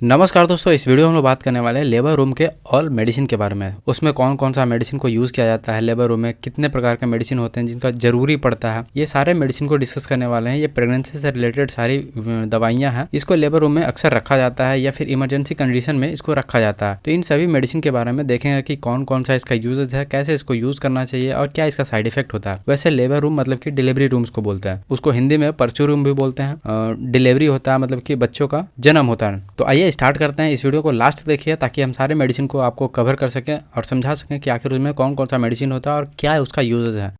नमस्कार दोस्तों, इस वीडियो में हम लोग बात करने वाले हैं लेबर रूम के ऑल मेडिसिन के बारे में। उसमें कौन कौन सा मेडिसिन को यूज़ किया जाता है, लेबर रूम में कितने प्रकार के मेडिसिन होते हैं जिनका ज़रूरी पड़ता है, ये सारे मेडिसिन को डिस्कस करने वाले हैं। ये प्रेगनेंसी से रिलेटेड सारी दवाइयाँ हैं, इसको लेबर रूम में अक्सर रखा जाता है या फिर इमरजेंसी कंडीशन में इसको रखा जाता है। तो इन सभी मेडिसिन के बारे में देखेंगे कि कौन कौन सा इसका यूजेज है, कैसे इसको यूज़ करना चाहिए और क्या इसका साइड इफेक्ट होता है। वैसे लेबर रूम मतलब कि डिलीवरी रूम्स को बोलते हैं, उसको हिंदी में परचू रूम भी बोलते हैं। डिलीवरी होता है मतलब कि बच्चों का जन्म होता है। तो आइए स्टार्ट करते हैं। इस वीडियो को लास्ट देखिए ताकि हम सारे मेडिसिन को आपको कवर कर सकें और समझा सकें कि आखिर उसमें कौन कौन सा मेडिसिन होता है और क्या है उसका यूजेज है।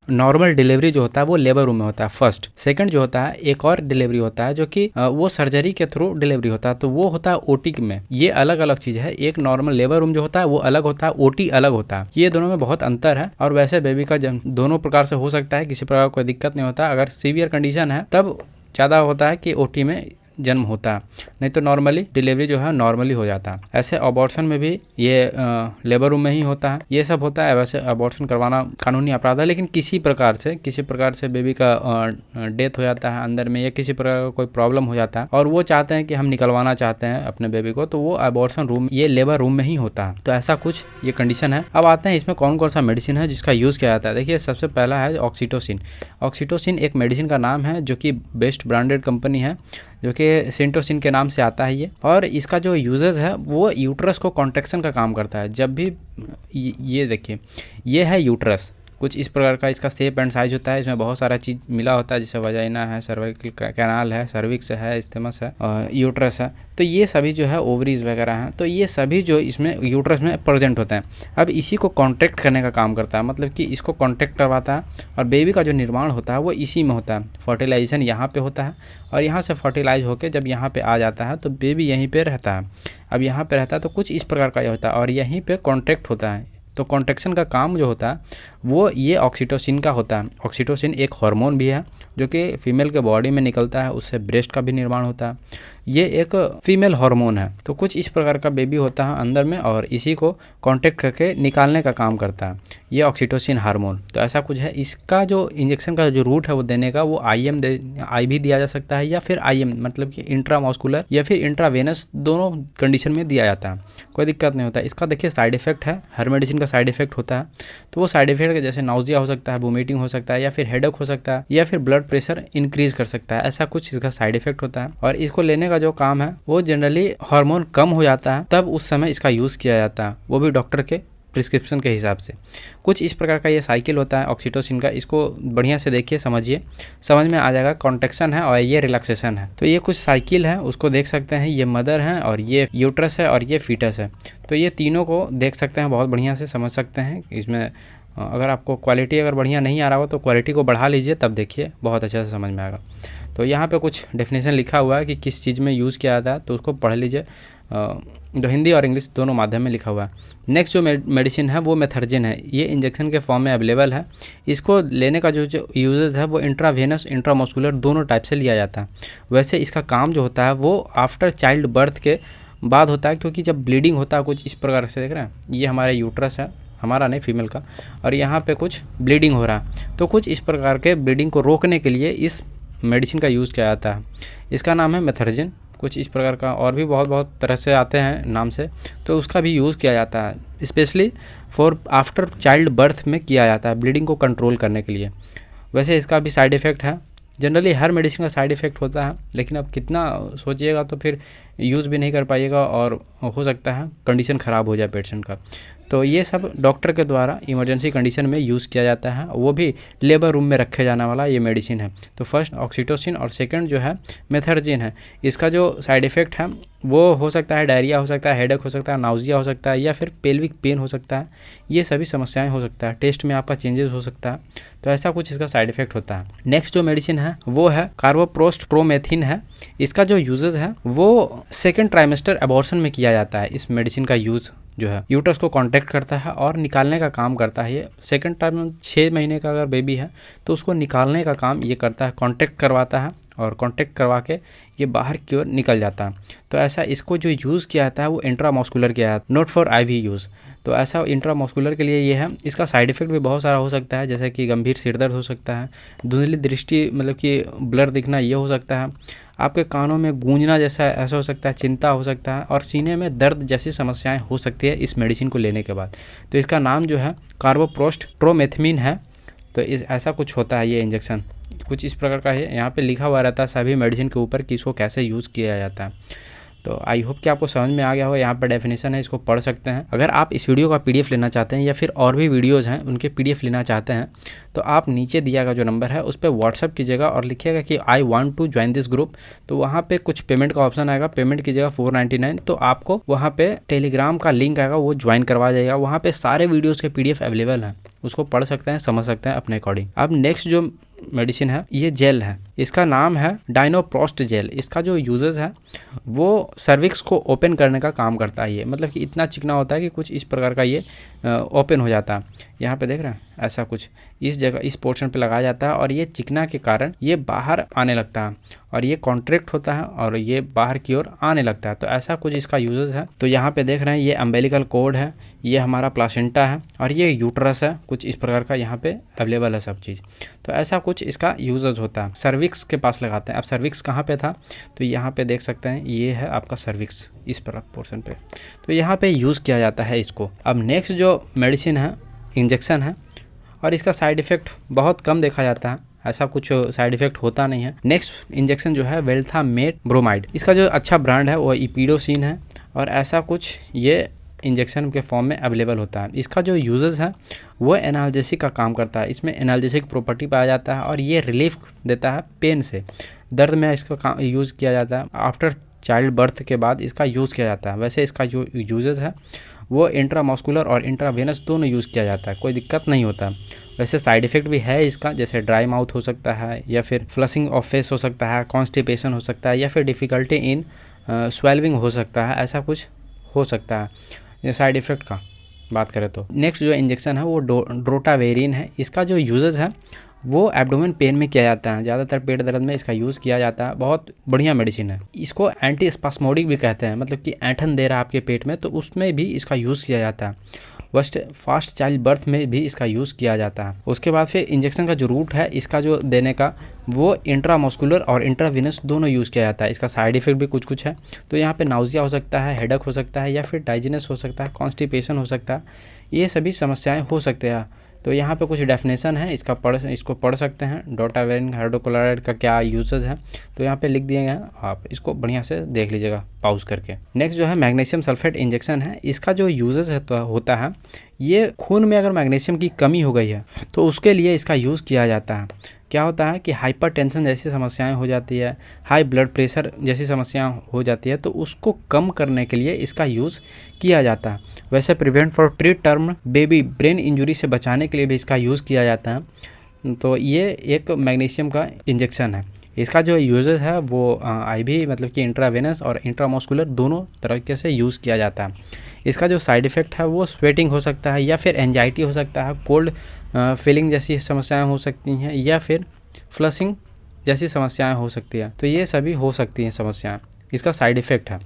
नॉर्मल डिलीवरी जो होता है वो लेबर रूम में होता है फर्स्ट। सेकंड जो होता है एक और डिलीवरी होता है जो कि वो सर्जरी के थ्रू डिलीवरी होता है, तो वो होता है ओटी में। ये अलग अलग चीज़ है। एक नॉर्मल लेबर रूम जो होता है वो अलग होता है, ओटी अलग होता है। ये दोनों में बहुत अंतर है। और वैसे बेबी का जन्म दोनों प्रकार से हो सकता है, किसी प्रकार कोई दिक्कत नहीं होता। अगर सीवियर कंडीशन है तब ज़्यादा होता है कि ओटी में जन्म होता है, नहीं तो नॉर्मली डिलीवरी जो है नॉर्मली हो जाता है। ऐसे अबॉर्शन में भी ये लेबर रूम में ही होता है, ये सब होता है। वैसे अबॉर्शन करवाना कानूनी अपराध है, लेकिन किसी प्रकार से बेबी का डेथ हो जाता है अंदर में या किसी प्रकार का कोई प्रॉब्लम हो जाता है और वो चाहते हैं कि हम निकलवाना चाहते हैं अपने बेबी को, तो वो अबॉर्शन रूम ये लेबर रूम में ही होता है। तो ऐसा कुछ ये कंडीशन है। अब आते हैं इसमें कौन कौन सा मेडिसिन है जिसका यूज़ किया जाता है। देखिए, सबसे पहला है ऑक्सीटोसिन। ऑक्सीटोसिन एक मेडिसिन का नाम है जो कि बेस्ट ब्रांडेड कंपनी है, जो कि सिंटोसिन के नाम से आता है ये। और इसका जो यूजेस है वो यूट्रस को कॉन्ट्रैक्शन का काम करता है। जब भी ये देखिए, ये है यूट्रस, कुछ इस प्रकार का इसका शेप एंड साइज होता है। इसमें बहुत सारा चीज़ मिला होता है, जैसे वजाइना है, सर्वाइकल कैनाल है, सर्विक्स है, इस्थमस है, यूट्रस है। तो ये सभी जो है ओवरीज वगैरह हैं, तो ये सभी जो इसमें यूट्रस में प्रेजेंट होते हैं। अब इसी को कॉन्ट्रैक्ट करने का काम करता है, मतलब कि इसको कॉन्ट्रैक्ट करवाता है और बेबी का जो निर्माण होता है वो इसी में होता है। फर्टिलाइजेशन यहाँ पे होता है और यहाँ से फर्टिलाइज होकर जब यहाँ पे आ जाता है तो बेबी यहीं पे रहता है। अब यहाँ पे रहता है तो कुछ इस प्रकार का ये होता है और यहीं पे कॉन्ट्रैक्ट होता है। तो कॉन्ट्रैक्शन का काम जो होता है वो ये ऑक्सीटोसिन का होता है। ऑक्सीटोसिन एक हार्मोन भी है जो कि फीमेल के बॉडी में निकलता है, उससे ब्रेस्ट का भी निर्माण होता है। ये एक फीमेल हार्मोन है। तो कुछ इस प्रकार का बेबी होता है अंदर में और इसी को कॉन्ट्रैक्ट करके निकालने का काम करता है ये ऑक्सीटोसिन हार्मोन। तो ऐसा कुछ है। इसका जो इंजेक्शन का जो रूट है वो देने का, वो आई भी दिया जा सकता है या फिर IM मतलब कि इंट्रामॉस्कुलर या फिर इंट्रावेनस, दोनों कंडीशन में दिया जाता है, कोई दिक्कत नहीं होता। इसका देखिए साइड इफेक्ट है, हर मेडिसिन का साइड इफेक्ट होता है। तो वो साइड इफेक्ट जैसे नाउजिया हो सकता है, वोमिटिंग हो सकता है या फिर हेडेक हो सकता है या फिर ब्लड प्रेशर इंक्रीज कर सकता है, ऐसा कुछ इसका साइड इफेक्ट होता है। और इसको लेने का जो काम है वो जनरली हार्मोन कम हो जाता है तब उस समय इसका यूज़ किया जाता है, वो भी डॉक्टर के प्रिस्क्रिप्शन के हिसाब से। कुछ इस प्रकार का ये साइकिल होता है ऑक्सीटोसिन का। इसको बढ़िया से देखिए, समझिए, समझ में आ जाएगा। कॉन्ट्रैक्शन है और ये रिलैक्सेशन है। तो ये कुछ साइकिल है, उसको देख सकते हैं। ये मदर है और ये यूट्रस है और ये फीटस है। तो ये तीनों को देख सकते हैं, बहुत बढ़िया से समझ सकते हैं। इसमें अगर आपको क्वालिटी अगर बढ़िया नहीं आ रहा हो तो क्वालिटी को बढ़ा लीजिए, तब देखिए बहुत अच्छे से समझ में आएगा। तो यहाँ पे कुछ डेफिनेशन लिखा हुआ है कि किस चीज़ में यूज़ किया जाता है, तो उसको पढ़ लीजिए। जो हिंदी और इंग्लिश दोनों माध्यम में लिखा हुआ है। नेक्स्ट जो मेडिसिन है वो मेथर्जिन है। ये इंजेक्शन के फॉर्म में अवेलेबल है। इसको लेने का जो यूजेस है वो इंट्रावेनस, इंट्रामॉस्कुलर दोनों टाइप से लिया जाता है। वैसे इसका काम जो होता है वो आफ्टर चाइल्ड बर्थ के बाद होता है, क्योंकि जब ब्लीडिंग होता है कुछ इस प्रकार से, देख रहे हैं, ये हमारे यूट्रस है, हमारा नहीं फीमेल का, और यहाँ पे कुछ ब्लीडिंग हो रहा है। तो कुछ इस प्रकार के ब्लीडिंग को रोकने के लिए इस मेडिसिन का यूज़ किया जाता है। इसका नाम है मेथर्जिन। कुछ इस प्रकार का और भी बहुत तरह से आते हैं नाम से, तो उसका भी यूज़ किया जाता है। Specially for after child birth में किया जाता है, ब्लीडिंग को कंट्रोल करने के लिए। वैसे इसका भी साइड इफ़ेक्ट है। जनरली हर मेडिसिन का साइड इफ़ेक्ट होता है, लेकिन अब कितना सोचिएगा तो फिर यूज़ भी नहीं कर पाइएगा और हो सकता है कंडीशन ख़राब हो जाए पेशेंट का। तो ये सब डॉक्टर के द्वारा इमरजेंसी कंडीशन में यूज़ किया जाता है, वो भी लेबर रूम में रखे जाने वाला ये मेडिसिन है। तो फर्स्ट ऑक्सीटोसिन और सेकंड जो है मेथर्जिन है। इसका जो साइड इफ़ेक्ट है वो हो सकता है डायरिया हो सकता है, हेडेक हो सकता है, नाउजिया हो सकता है या फिर पेल्विक पेन हो सकता है। ये सभी समस्याएं हो सकता है, टेस्ट में आपका चेंजेस हो सकता है। तो ऐसा कुछ इसका साइड इफेक्ट होता है। नेक्स्ट जो मेडिसिन है वो है कार्बोप्रोमेथिन है। इसका जो यूजेस है वो सेकेंड ट्राइमेस्टर अबॉर्शन में किया जाता है। इस मेडिसिन का यूज़ जो है यूट्रस को कॉन्ट्रैक्ट करता है और निकालने का काम करता है। ये सेकंड टाइम में 6 महीने का अगर बेबी है तो उसको निकालने का काम ये करता है, कॉन्ट्रैक्ट करवाता है और कॉन्ट्रैक्ट करवा के ये बाहर की ओर निकल जाता है। तो ऐसा इसको जो यूज़ किया जाता है वो इंट्रामॉस्कुलर किया जाता है, नॉट फॉर IV यूज़। तो ऐसा इंट्रामस्कुलर के लिए ये है। इसका साइड इफेक्ट भी बहुत सारा हो सकता है, जैसे कि गंभीर सिरदर्द हो सकता है, धुंधली दृष्टि मतलब कि ब्लर दिखना ये हो सकता है, आपके कानों में गूंजना जैसा ऐसा हो सकता है, चिंता हो सकता है, और सीने में दर्द जैसी समस्याएं हो सकती है इस मेडिसिन को लेने के बाद। तो इसका नाम जो है कार्बोप्रोस्ट ट्रोमेथमिन है। तो इस ऐसा कुछ होता है, ये इंजेक्शन कुछ इस प्रकार का है। यहाँ पे लिखा हुआ रहता है सभी मेडिसिन के ऊपर कि इसको कैसे यूज़ किया जाता है। तो आई होप कि आपको समझ में आ गया हो। यहाँ पर डेफिनेशन है, इसको पढ़ सकते हैं। अगर आप इस वीडियो का पीडीएफ लेना चाहते हैं या फिर और भी वीडियोज़ हैं उनके पीडीएफ लेना चाहते हैं, तो आप नीचे दिया गया जो नंबर है उस पर व्हाट्सअप कीजिएगा और लिखिएगा कि I want to join this group. तो वहाँ पे कुछ पेमेंट का ऑप्शन आएगा, पेमेंट कीजिएगा 499, तो आपको वहाँ पे टेलीग्राम का लिंक आएगा, वो ज्वाइन करवा जाएगा। वहाँ पे सारे वीडियोज़ के पीडीएफ अवेलेबल हैं, उसको पढ़ सकते हैं, समझ सकते हैं अपने अकॉर्डिंग। अब नेक्स्ट जो मेडिसिन है ये जेल है, इसका नाम है डाइनोप्रोस्ट जेल। इसका जो यूजेस है वो सर्विक्स को ओपन करने का काम करता है। ये मतलब कि इतना चिकना होता है कि कुछ इस प्रकार का ये ओपन हो जाता है। यहाँ पे देख रहे हैं ऐसा कुछ इस जगह इस पोर्शन पे लगाया जाता है और ये चिकना के कारण ये बाहर आने लगता है और ये कॉन्ट्रैक्ट होता है और ये बाहर की ओर आने लगता है। तो ऐसा कुछ इसका यूजेस है। तो यहाँ पे देख रहे हैं ये अम्बेलिकल कोड है, ये हमारा प्लासेंटा है और ये यूट्रस है, कुछ इस प्रकार का यहाँ पे अवेलेबल है सब चीज़। तो ऐसा कुछ इसका यूजेस होता है। सर्विक्स के पास लगाते हैं। अब सर्विक्स कहाँ पे था, तो यहाँ पे देख सकते हैं ये है आपका सर्विक्स इस पर पोर्शन पे, तो यहाँ पे यूज़ किया जाता है इसको। अब नेक्स्ट जो मेडिसिन है इंजेक्शन है और इसका साइड इफ़ेक्ट बहुत कम देखा जाता है, ऐसा कुछ साइड इफ़ेक्ट होता नहीं है। नेक्स्ट इंजेक्शन जो है वेल्थामेट ब्रोमाइड, इसका जो अच्छा ब्रांड है वो इपीडोसिन है और ऐसा कुछ ये इंजेक्शन के फॉर्म में अवेलेबल होता है। इसका जो यूजेस है वो एनाल्जेसिक का काम करता है, इसमें एनाल्जेसिक प्रॉपर्टी पाया जाता है और ये रिलीफ देता है पेन से, दर्द में इसका यूज़ किया जाता है। आफ्टर चाइल्ड बर्थ के बाद इसका यूज़ किया जाता है। वैसे इसका जो यूजेस है वो इंट्रामस्कुलर और इंट्रावेनस दोनों यूज़ किया जाता है, कोई दिक्कत नहीं होता। वैसे साइड इफ़ेक्ट भी है इसका, जैसे ड्राई माउथ हो सकता है या फिर फ्लशिंग ऑफ फेस हो सकता है, कॉन्स्टिपेशन हो सकता है या फिर डिफ़िकल्टी इन स्वेलविंग हो सकता है, ऐसा कुछ हो सकता है ये साइड इफ़ेक्ट का बात करें तो। नेक्स्ट जो इंजेक्शन है वो ड्रोटावेरिन है। इसका जो यूजेस है वो एब्डोमेन पेन में किया जाता है, ज़्यादातर पेट दर्द में इसका यूज़ किया जाता है। बहुत बढ़िया मेडिसिन है। इसको एंटी स्पास्मोडिक भी कहते हैं, मतलब कि ऐंठन दे रहा है आपके पेट में तो उसमें भी इसका यूज़ किया जाता है। फास्ट चाइल्ड बर्थ में भी इसका यूज़ किया जाता है। उसके बाद फिर इंजेक्शन का जो रूट है इसका जो देने का वो इंट्रामस्कुलर और इंट्रावेनस दोनों यूज़ किया जाता है। इसका साइड इफेक्ट भी कुछ है। तो यहाँ पे नाउजिया हो सकता है, हेडेक हो सकता है या फिर डाइजेनस हो सकता है, कॉन्स्टिपेशन हो सकता है, ये सभी समस्याएं हो सकते हैं। तो यहाँ पे कुछ डेफिनेशन है, इसको पढ़ सकते हैं। डोटावेरिन हाइड्रोक्लोराइड का क्या यूजेस है तो यहाँ पे लिख दिए गए हैं, आप इसको बढ़िया से देख लीजिएगा पॉज करके। नेक्स्ट जो है मैग्नीशियम सल्फेट इंजेक्शन है। इसका जो यूजेस है तो होता है ये खून में अगर मैग्नीशियम की कमी हो गई है तो उसके लिए इसका यूज़ किया जाता है। क्या होता है कि हाइपरटेंशन जैसी समस्याएं हो जाती है, हाई ब्लड प्रेशर जैसी समस्याएं हो जाती है, तो उसको कम करने के लिए इसका यूज़ किया जाता है। वैसे prevent for pre term baby brain injury से बचाने के लिए भी इसका यूज़ किया जाता है। तो ये एक मैग्नीशियम का इंजेक्शन है। इसका जो यूजेस है वो आईवी मतलब कि इंट्रावेनस और इंट्रामस्कुलर दोनों तरीके से यूज़ किया जाता है। इसका जो साइड इफ़ेक्ट है वो स्वेटिंग हो सकता है या फिर एंजाइटी हो सकता है, कोल्ड फीलिंग जैसी समस्याएं हो सकती हैं या फिर फ्लशिंग जैसी समस्याएं हो सकती हैं। तो ये सभी हो सकती हैं समस्याएं, इसका साइड इफ़ेक्ट है।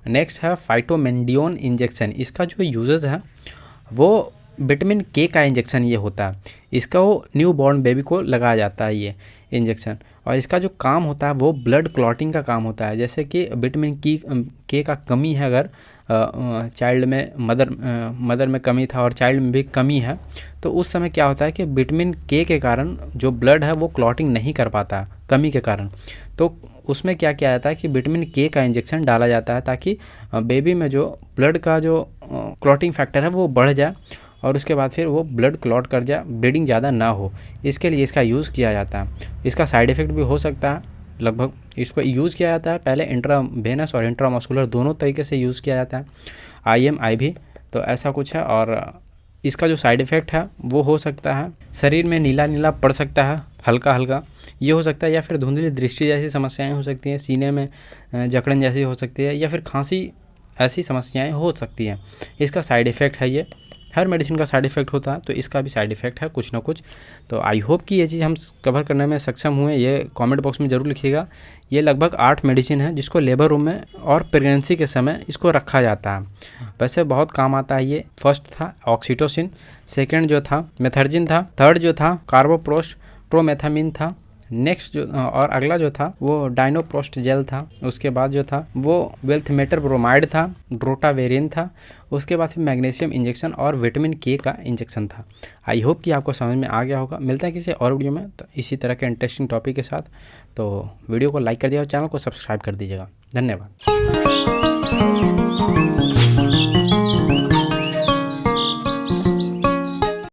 नेक्स्ट है फाइटोमेंडियोन इंजेक्शन। इसका जो यूजेस है वो विटामिन के का इंजेक्शन ये होता है। इसका वो न्यू बॉर्न बेबी को लगाया जाता है ये इंजेक्शन, और इसका जो काम होता है वो ब्लड क्लॉटिंग का काम होता है। जैसे कि विटामिन के का कमी है, अगर चाइल्ड में मदर में कमी था और चाइल्ड में भी कमी है तो उस समय क्या होता है कि विटामिन के कारण जो ब्लड है वो क्लॉटिंग नहीं कर पाता कमी के कारण। तो उसमें क्या किया जाता है कि विटामिन के का इंजेक्शन डाला जाता है ताकि बेबी में जो ब्लड का जो क्लॉटिंग फैक्टर है वो बढ़ जाए और उसके बाद फिर वो ब्लड क्लॉट कर जाए, ब्लीडिंग ज़्यादा ना हो, इसके लिए इसका यूज़ किया जाता है। इसका साइड इफ़ेक्ट भी हो सकता है। लगभग इसको यूज़ किया जाता है पहले इंट्रावेनस और इंट्रामस्कुलर दोनों तरीके से यूज़ किया जाता है, IM IV। तो ऐसा कुछ है। और इसका जो साइड इफ़ेक्ट है वो हो सकता है शरीर में नीला नीला पड़ सकता है, हल्का हल्का ये हो सकता है, या फिर धुंधली दृष्टि जैसी समस्याएं हो सकती हैं, सीने में जकड़न जैसी हो सकती है या फिर खांसी, ऐसी समस्याएं हो सकती हैं। इसका साइड इफ़ेक्ट है ये। हर मेडिसिन का साइड इफ़ेक्ट होता है, तो इसका भी साइड इफ़ेक्ट है कुछ ना कुछ। तो आई होप कि ये चीज़ हम कवर करने में सक्षम हुए। ये कमेंट बॉक्स में ज़रूर लिखिएगा। ये लगभग 8 मेडिसिन है जिसको लेबर रूम में और प्रेगनेंसी के समय इसको रखा जाता है। वैसे बहुत काम आता है ये। फर्स्ट था ऑक्सीटोसिन, सेकेंड जो था मेथर्जिन था, थर्ड जो था कार्बोप्रोस्ट्रोमेथामिन था, नेक्स्ट जो और अगला जो था वो डाइनोप्रोस्ट जेल था, उसके बाद जो था वो वेल्थमेटर ब्रोमाइड था, ड्रोटावेरिन था, उसके बाद फिर मैग्नीशियम इंजेक्शन और विटामिन के का इंजेक्शन था। आई होप कि आपको समझ में आ गया होगा। मिलता है किसी और वीडियो में तो इसी तरह के इंटरेस्टिंग टॉपिक के साथ। तो वीडियो को लाइक कर दिया और चैनल को सब्सक्राइब कर दीजिएगा। धन्यवाद।